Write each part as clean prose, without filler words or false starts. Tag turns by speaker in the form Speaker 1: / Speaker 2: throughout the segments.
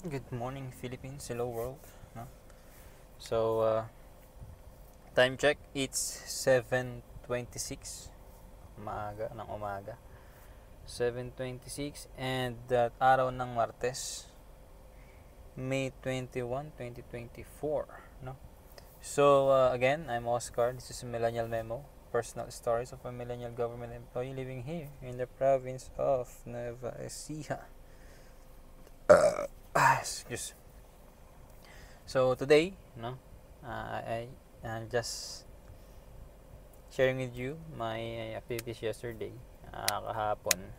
Speaker 1: Good morning, Philippines. Hello, world. No? So, time check. It's 7:26 umaga ng umaga. 7:26 and that araw ng Martes, May 21, 2024. No? So, again, I'm Oscar. This is Millennial Memo. Personal stories of a millennial government employee living here in the province of Nueva Ecija. Excuse. So today, no, I'm just sharing with you my activities yesterday, kahapon.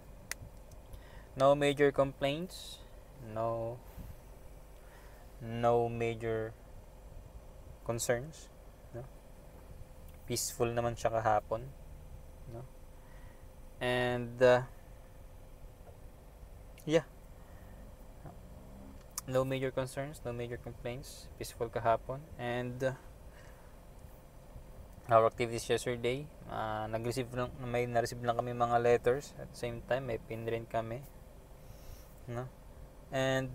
Speaker 1: No major complaints, no no major concerns, no. Peaceful naman siya kahapon, no. And yeah, no major concerns, no major complaints, peaceful kahapon. And our activities yesterday, may na-receive lang kami mga letters. At the same time, may pin rin kami, no? And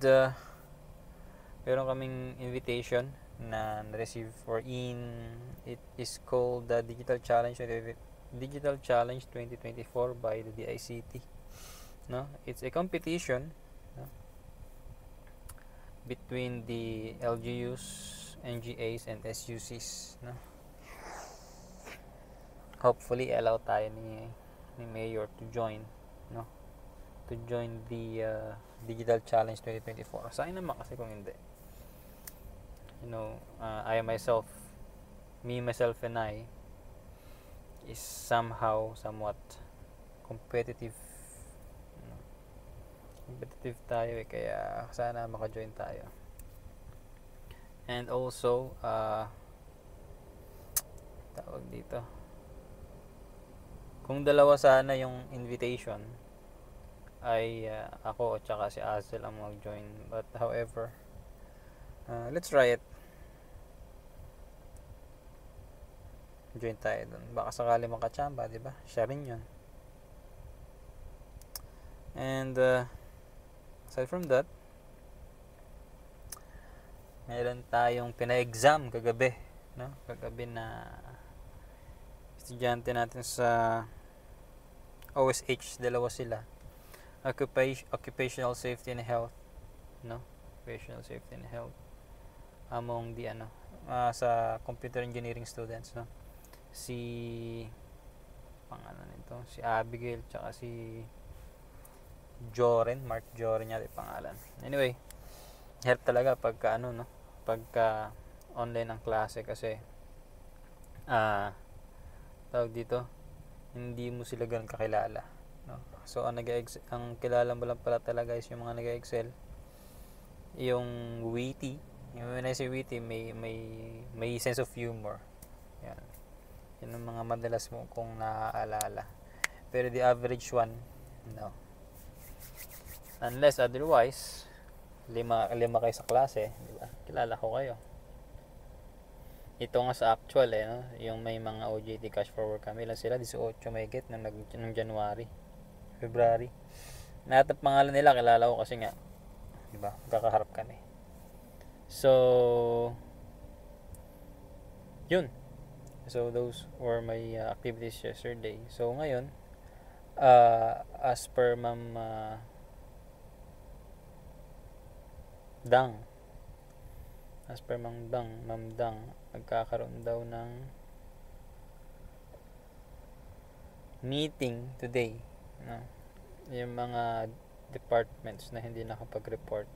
Speaker 1: meron kaming invitation na na-receive for it is called the Digital Challenge 2024 by the DICT, no? It's a competition, no, between the LGUs, NGAs and SUCs, no? Hopefully allow tayo ni Mayor to join, no, to join the Digital Challenge 2024. Sayang naman kasi kung hindi, I myself, myself and I is somewhat competitive, competitive tayo kaya sana maka-join tayo. And also tawag dito, kung dalawa sana yung invitation ay ako at saka si Azel ang mag-join, but however, let's try it. Join tayo dun, baka sakali makachamba, di ba? Siya rin yun. And aside from that, meron tayong pina-exam kagabi, no? Kagabi na estudyante natin sa OSH, dalawa sila. Occupational Safety and Health, no? Occupational Safety and Health among the sa computer engineering students, no? Si pangalan nito, si Abigail tsaka si Mark Joren yata yung pangalan. Anyway, help talaga pagka no, pagka online ang klase kasi tawag dito, hindi mo sila ganun kakilala, no? So ang kilala mo lang pala talaga is yung mga nag-excel, yung witty. When I say witty, may sense of humor. Yan. Yan ang mga madalas mo kung naaalala. Pero the average one, no. Unless otherwise, lima kayo sa klase, di ba? Kilala ko kayo. Ito nga sa actual no? Yung may mga OJT cash forward kami lang sila, 18 may get nung January, February. Lahat ng pangalan nila kilala ko kasi nga, di ba? Kakaharap kami. So, yun. So those were my activities yesterday. So ngayon, as per Ma'am Dang, Ma'am Dang, magkakaroon daw ng meeting today, no? Yung mga departments na hindi nakapag-report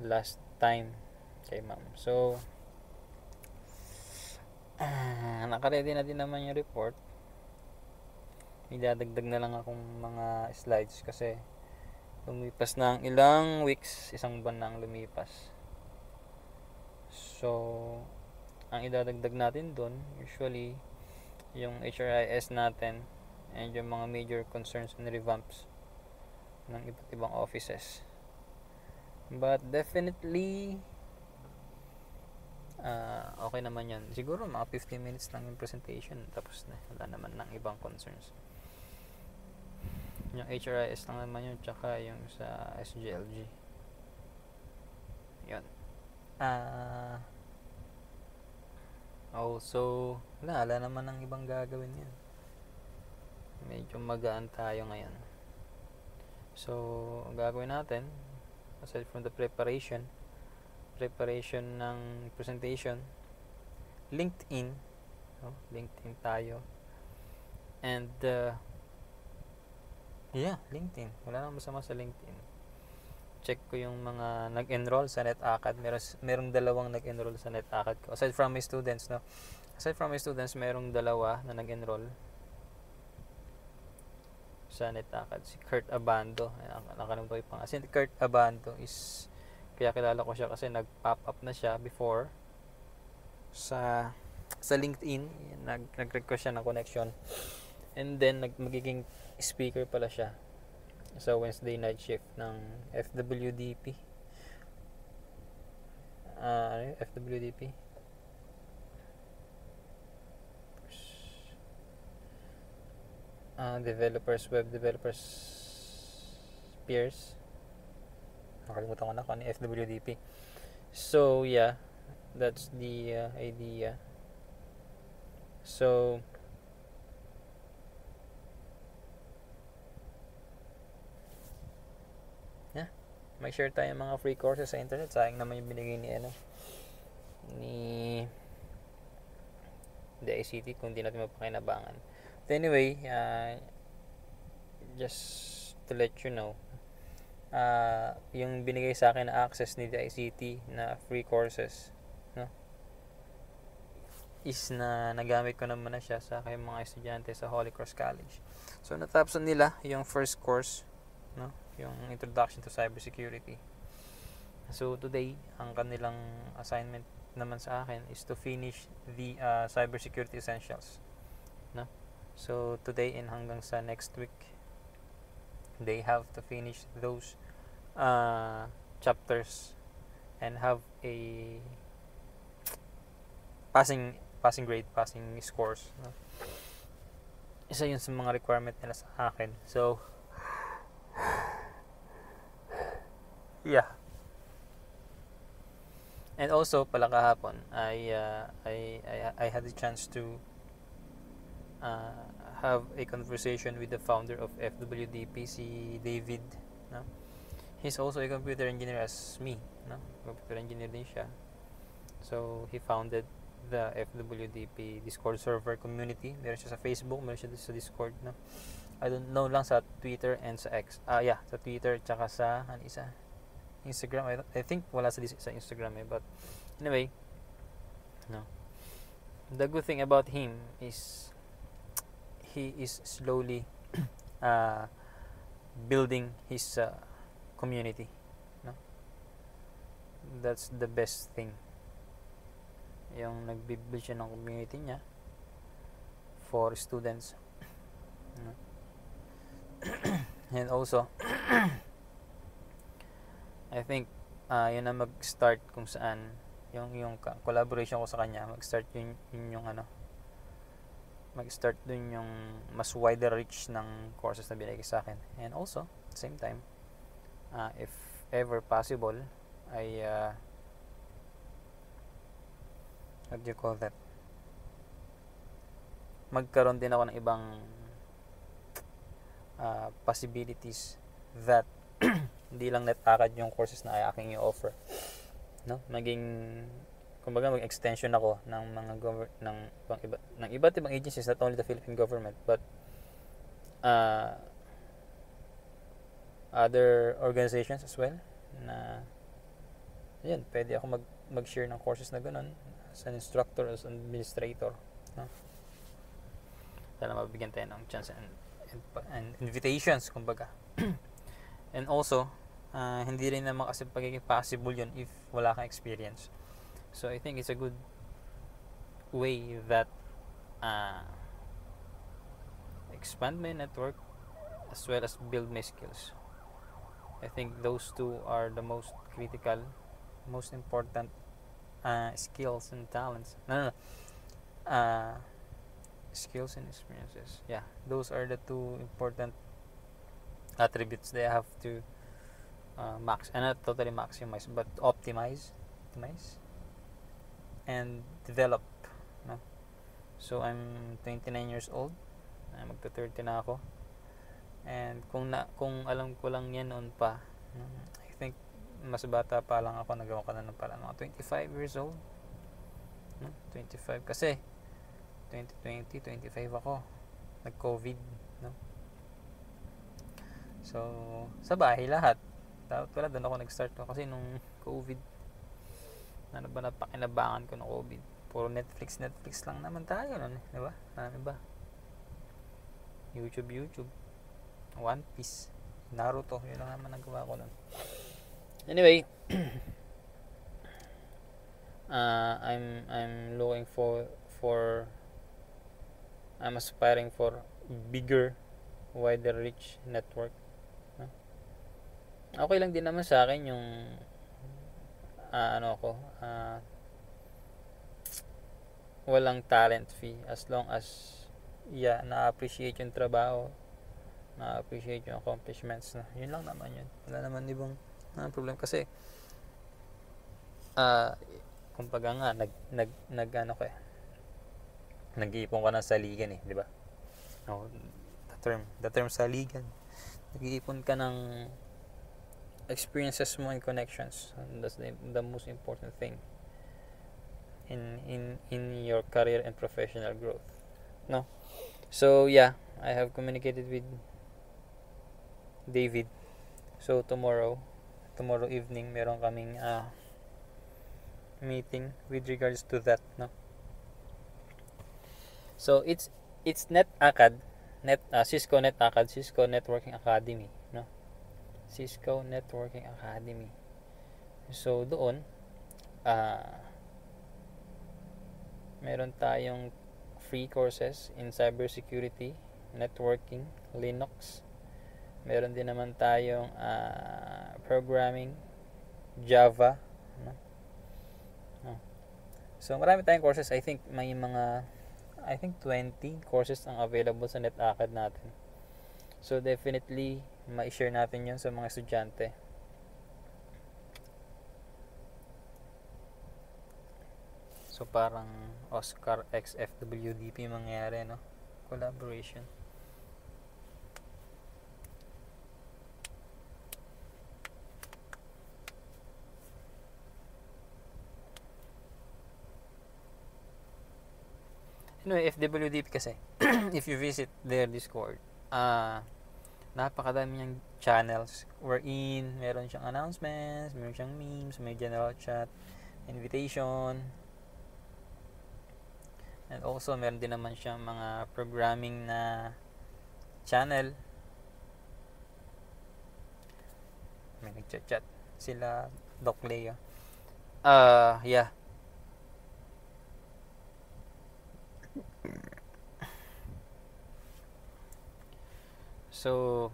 Speaker 1: last time kay Ma'am. So naka-ready na din naman yung report. Idadagdag na lang akong mga slides kasi lumipas na ang ilang weeks, isang buwan na ang lumipas. So ang idadagdag natin doon usually yung HRIS natin and yung mga major concerns and revamps ng iba't ibang offices. But definitely okay naman yan. Siguro mga 15 minutes lang yung presentation, tapos na, wala naman ng ibang concerns. Yung HRIS lang naman yun, tsaka yung sa SGLG. Yun. Also, wala naman ng ibang gagawin yan. Medyo magaan tayo ngayon. So, ang gagawin natin, aside from the preparation ng presentation, LinkedIn, no? LinkedIn tayo. And, LinkedIn. Wala namang masama sa LinkedIn. Check ko yung mga nag-enroll sa NetAcad. Merong dalawang nag-enroll sa NetAcad ko. Aside from my students, merong dalawa na nag-enroll sa NetAcad. Si Kurt Abando. Nakalimutan ko yung pangalan. Si Kurt Abando is, kaya kilala ko siya kasi nag-pop up na siya before sa LinkedIn. Nag-request siya ng connection. And then, magiging speaker pala siya sa Wednesday night shift ng FWDP. FWDP? Web developers peers. Nakalimutan ko na kung ano FWDP. So, yeah. That's the idea. So, may share tayo mga free courses sa internet. Sayang naman yung binigay ni the ICT kung di natin mapakinabangan. But anyway, just to let you know, yung binigay sa akin na access ni the ICT na free courses, no, is na nagamit ko naman na siya sa aking mga estudyante sa Holy Cross College. So, natapos nila yung first course, no, yung Introduction to Cybersecurity. So today, ang kanilang assignment naman sa akin is to finish the Cybersecurity Essentials, no? So today and hanggang sa next week, they have to finish those chapters and have a passing grade, passing scores, no? Isa yun sa mga requirement nila sa akin. So yeah. And also pala kahapon I had the chance to have a conversation with the founder of FWDP, si David, no? He's also a computer engineer as me, no? Computer engineer din siya. So he founded the FWDP Discord server community. Meron siya sa Facebook, meron siya sa Discord, no? I don't know lang sa Twitter and sa X. Sa Twitter tsaka sa Instagram. I think wala sa Instagram but anyway, no. The good thing about him is he is slowly building his community, no. That's the best thing. Yung nagbi-build siya ng community niya for students, no? And also I think yun na mag-start kung saan yung collaboration ko sa kanya, mag-start yun yung mag-start dun yung mas wider reach ng courses na binigay sa akin. And also at the same time, if ever possible, I what do you call that, magkaroon din ako ng ibang possibilities that hindi lang NetAcad yung courses na aking i-offer, no? Kumbaga mag-extension ako ng mga ng iba't ibang agencies, not only the Philippine government but other organizations as well, na yun, pwede ako mag-share ng courses na ganun as an instructor, as an administrator, no? Sana mabigyan tayo ng chance and invitations, kumbaga. And also, hindi rin naman kasi pagiging possible yun if wala kang experience. So I think it's a good way that expand my network as well as build my skills. I think those two are the most critical, most important skills and talents. Skills and experiences. Yeah, those are the two important attributes that I have to not totally maximize, but optimize and develop, no? So I'm 29 years old, magto-30 na ako, and kung alam ko lang yan noon pa, I think mas bata pa lang ako, nagawa ko na ng pala mga 25 years old, no? 25 kasi 2020 25 ako, nag-COVID, no? So sa bahay lahat, dapat pala doon ako nag-start, no? Kasi nung COVID, ano ba napakinabangan ko ng COVID, puro Netflix lang naman tayo nun, di ba? Ano ba? YouTube, One Piece, Naruto, yun lang naman nagawa ko nun. Anyway, I'm looking for I'm aspiring for bigger, wider reach network, no? Okay lang din naman sa akin yung walang talent fee, as long as na-appreciate yung trabaho, na-appreciate yung accomplishments, na yun lang naman yun. Wala naman ibang problem, kasi kumbaga nga nag-iipon ka ng saligan, di ba? No, the term saligan, nag-iipon ka ng experiences mo and connections, and that's the most important thing in your career and professional growth, no? So yeah, I have communicated with David. So tomorrow evening meron kaming meeting with regards to that, no? So it's Cisco Networking Academy, no? Cisco Networking Academy. So doon meron tayong free courses in cybersecurity, networking, Linux. Meron din naman tayong programming, Java, no? So marami tayong courses. I think 20 courses ang available sa NetAcad natin. So definitely ma-share natin 'yon sa mga estudyante. So parang Oscar X FWDP mangyari, no? Collaboration. Anyway, FWDP kasi if you visit their Discord, napakadami niyang channels wherein meron siyang announcements, meron siyang memes, may general chat, invitation, and also meron din naman siyang mga programming na channel. May nagchat-chat sila Doc Leo. Yeah. So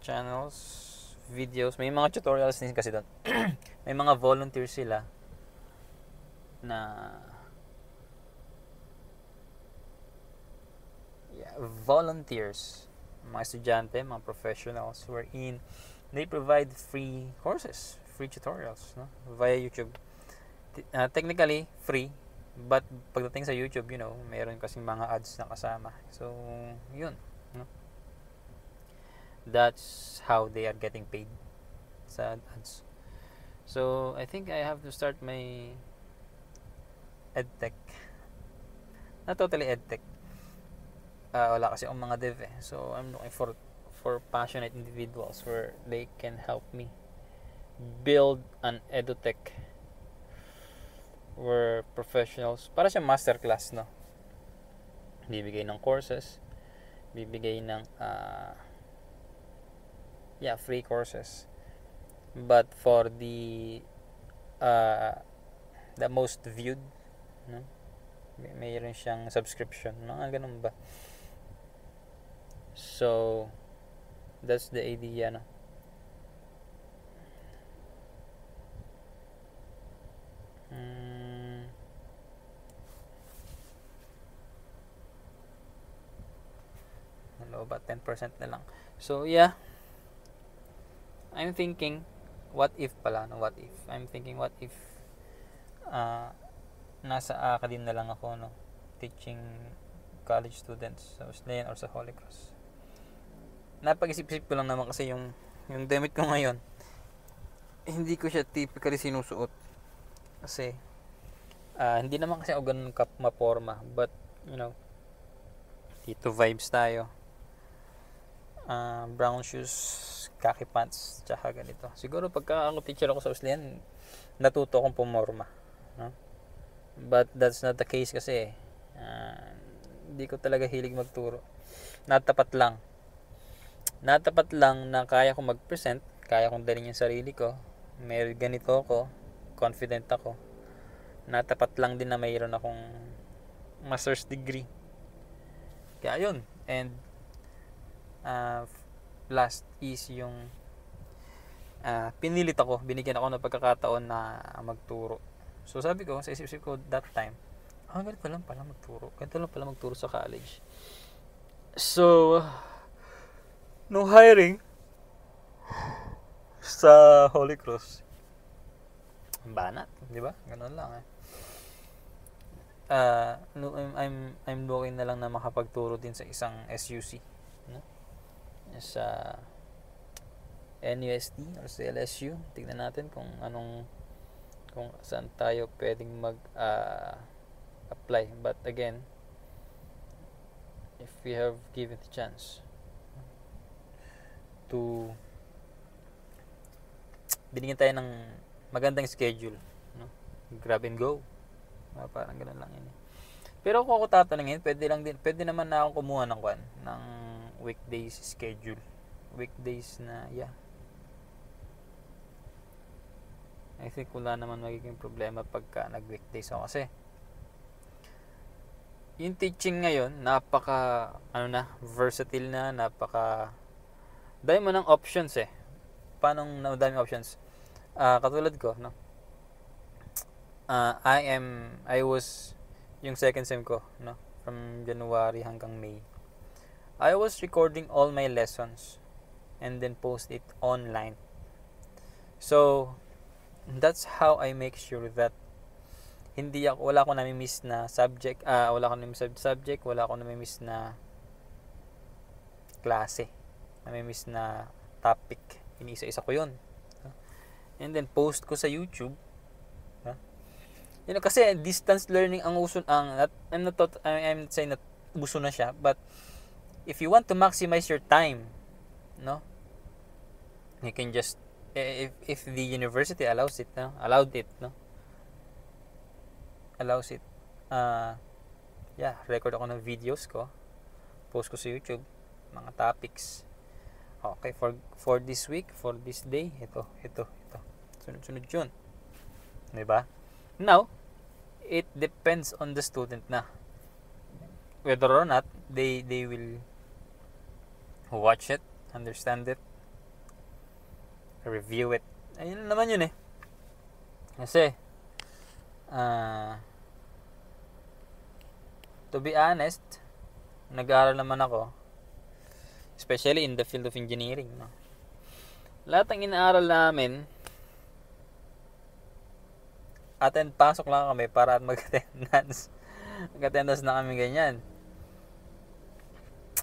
Speaker 1: channels, videos, may mga tutorials din kasi doon. May mga volunteers sila na volunteers, mga estudyante, mga professionals, wherein they provide free courses, free tutorials, no, via YouTube. Technically free, but pagdating sa YouTube, mayroon kasing mga ads na kasama. So yun, no? That's how they are getting paid sa ads. So I think I have to start my edtech. Not totally edtech. Wala kasi akong mga dev, so I'm looking for passionate individuals where they can help me build an edutech, where professionals, para siya masterclass, no? Bibigay ng courses, bibigay ng free courses, but for the most viewed, no? Mayroon siyang subscription, mga ganun ba? So that's the idea, no? Ano ba, 10% na lang. So, yeah. I'm thinking, what if pala, no? What if? I'm thinking, what if nasa academe na lang ako, no? Teaching college students sa Wesleyan or sa Holy Cross. Napag-isip-isip ko lang naman kasi yung damit ko ngayon, hindi ko siya typically sinusuot. Kasi, hindi naman kasi ako ganun maporma. But, dito vibes tayo. Brown shoes, khaki pants, tsaka ganito. Siguro pagka ako teacher ako sa Wesleyan, natuto akong pumorma. No? But that's not the case kasi. Hindi ko talaga hilig magturo. Natapat lang na kaya kong mag-present, kaya kong dalhin yung sarili ko. May ganito ako, confident ako. Natapat lang din na mayroon akong master's degree. Kaya yun. And last is yung pinilit ako, binigyan ako ng pagkakataon na magturo. So sabi ko, sa isip-isip ko that time, ganito lang pala magturo sa college. So no hiring sa Holy Cross. Banat, di ba? Ganun lang no, I'm looking na lang na makapagturo din sa isang SUC, no? Sa NUST or sa LSU. Tignan natin kung saan tayo pwedeng apply. But again, if we have given the chance to binigyan tayo ng magandang schedule, no? Grab and go. Parang ganoon lang yun. Pero kung ako tatanungin, pwede naman na akong kumuha ng weekdays schedule. Weekdays na, yeah. I think wala naman magiging problema pagka nag-weekdays ako kasi yung teaching ngayon, versatile na, dahil mo ng options eh. Paano dami options? Katulad ko, no? I was yung second sem ko, no? From January hanggang May. I was recording all my lessons and then post it online. So, that's how I make sure that wala akong nami-miss na subject, wala akong nami-miss na klase, nami-miss na topic. Iniisa-isa ko 'yon. And then post ko sa YouTube. Kasi distance learning ang uso I'm saying that uso na siya, but if you want to maximize your time, no? You can just if the university allows it, no? Allows it. Record ako ng videos ko. Post ko sa YouTube mga topics. Okay, for this week, for this day, ito. Sunod-sunod 'yun. 'Di ba? Now, it depends on the student na whether or not they will watch it, understand it, review it. Ayun naman yun eh. Kasi to be honest, nag-aaral naman ako, especially in the field of engineering, no? Lahat ng inaaral namin, pasok lang kami para mag-attendance. Mag-attendance na kami ganyan.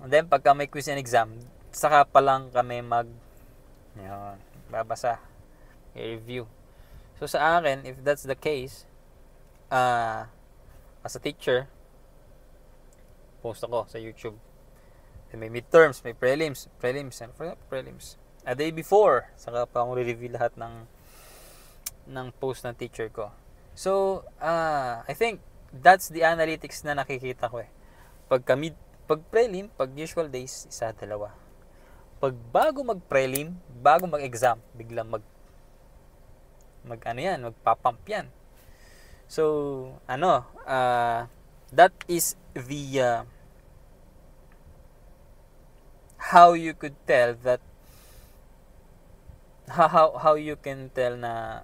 Speaker 1: And then, pagka may quiz and exam, saka pa lang kami babasa, i-review. So, sa akin, if that's the case, as a teacher, post ako sa YouTube. And may midterms, may prelims. A day before, saka pa akong re-review lahat ng post ng teacher ko. So, I think that's the analytics na nakikita ko eh. Pag prelim, pag usual days, 1, 2. Pag bago mag-prelim, bago mag-exam, biglang magpapump yan. So, that is the how you could tell that how you can tell na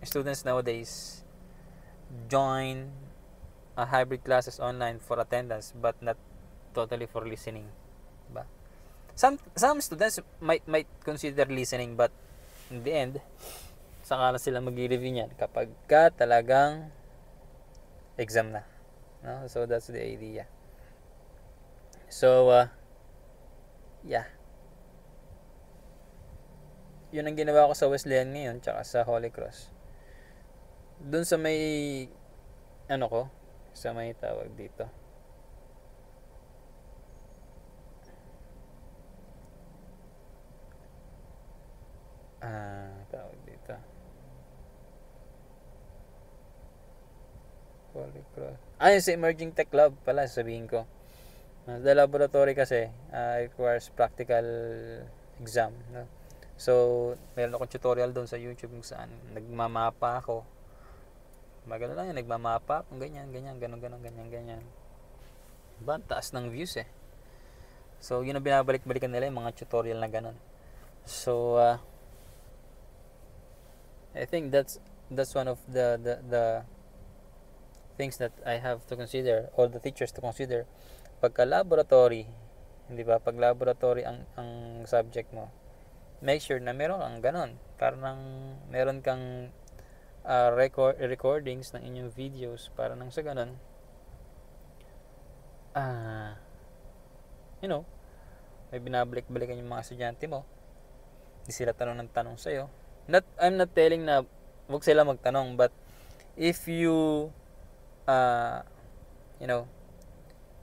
Speaker 1: students nowadays join hybrid classes online for attendance but not totally for listening, diba? Some students might consider listening, but in the end, saka na sila mag-review niyan kapag ka talagang exam na. No? So that's the idea. So yeah. Yun ang ginawa ko sa Wesleyan ngayon tsaka sa Holy Cross. Doon sa may sa may tawag dito. Tawag dito. Holy Cross. Yung sa Emerging Tech Lab pala sabihin ko. The laboratory kasi requires practical exam, no? So, meron akong tutorial doon sa YouTube kung saan nagmamapa ako. Magano lang yan, nagmamapa kung ganyan, ganyan. Diba? Taas ng views eh. So, yun ang binabalik-balikan nila yung mga tutorial na ganun. So, I think that's one of the things that I have to consider, or the teachers to consider. Pagka laboratory, hindi ba? Pag laboratory ang subject mo, make sure na meron kang ganon. Parang meron kang recordings ng inyong videos para nang sa ganon may binabalik-balikan yung mga estudyante mo. Hindi sila tanong ng tanong sa'yo. I'm not telling na huwag sila magtanong, but if you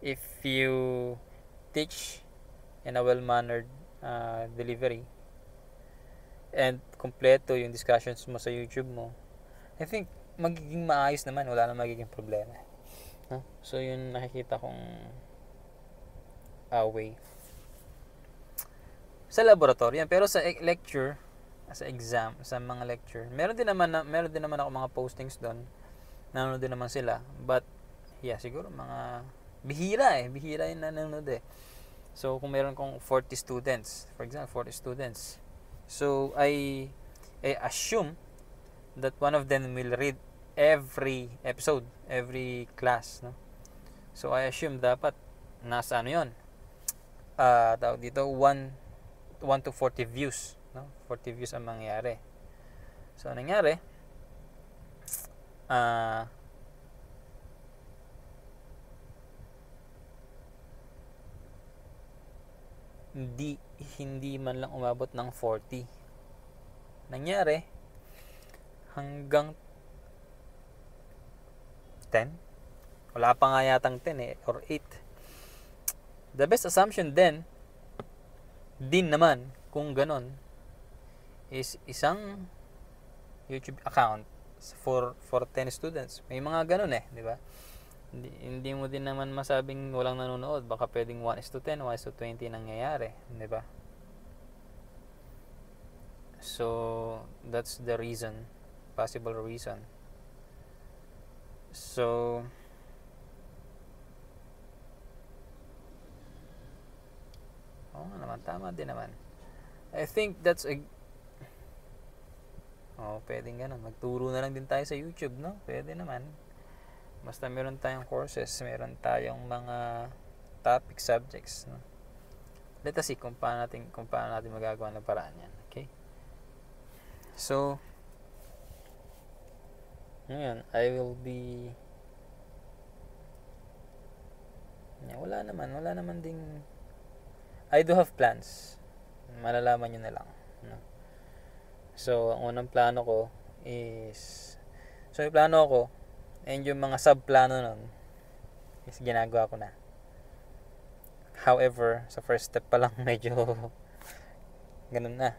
Speaker 1: if you teach in a well-mannered delivery and kompleto yung discussions mo sa YouTube mo, I think magiging maayos naman, wala na magiging problema. So yun nakikita kong way sa laboratory yan. Pero sa lecture, sa exam, sa mga lecture, meron din naman ako mga postings doon. Nanonood din naman sila, but yeah, siguro mga bihira yung nanonood eh. So kung meron kong 40 students, for example 40 students, so I assume that one of them will read every episode, every class, no? So I assume dapat nasa yon, tawag dito 1 to 40 views, no? 40 views ang mangyayari. So anong nangyari, hindi man lang umabot ng 40. Nangyari hanggang 10. Wala pa nga yatang 10 or 8. The best assumption din naman kung ganon is isang YouTube account for 10 students. May mga ganon di ba? Hindi mo din naman masabing walang nanonood. Baka pwedeng 1:10, 1:20 nangyayari, di ba? So that's the reason, possible reason. So tama din naman. I think that's pwedeng ganun. Magturo na lang din tayo sa YouTube, no? Pwede naman. Basta meron tayong courses, meron tayong mga topic subjects, no? Let us see kung paano natin magagawa ng paraan yan. Okay? So, ngayon, I will be wala naman ding I do have plans. Malalaman nyo na lang, no? So, ang unang plano ko is may plano ako, and yung mga sub-plano nun is ginagawa ko na. However, sa first step pa lang medyo ganun na.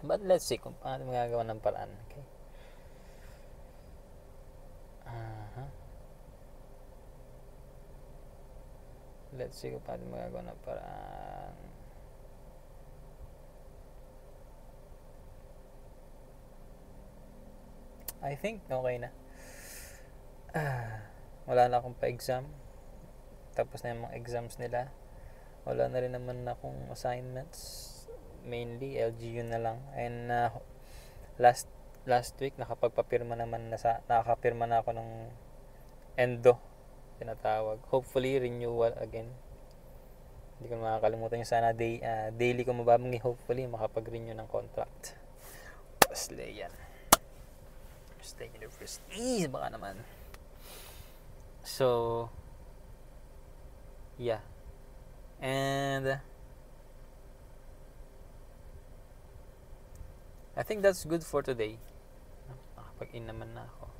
Speaker 1: But let's see kung paano magagawa ng paraan. Okay? Let's see kung paano magagawa ng paraan. I think okay na. Wala na akong pa-exam. Tapos na yung mga exams nila. Wala na rin naman akong assignments. Mainly, LGU na lang. And last week, nakapagpapirma na ako ng endo. Tinatawag. Hopefully, renewal again. Hindi ko makakalimutan yung sana daily ko mababangi, hopefully makapag-renew ng contract. Wesleyan University, baka naman. So, yeah. And I think that's good for today. Nakapag-in naman na ako.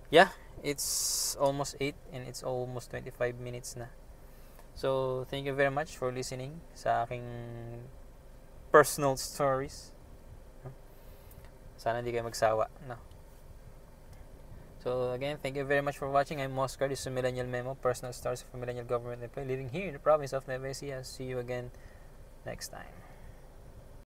Speaker 1: Yeah, it's almost 8 and it's almost 25 minutes na. So, thank you very much for listening sa aking personal stories. Sana hindi kayo magsawa, no? So, again, thank you very much for watching. I'm Oscar. This is Millennial Memo, personal stories of a millennial government employee living here in the province of Nueva Ecija. See you again next time.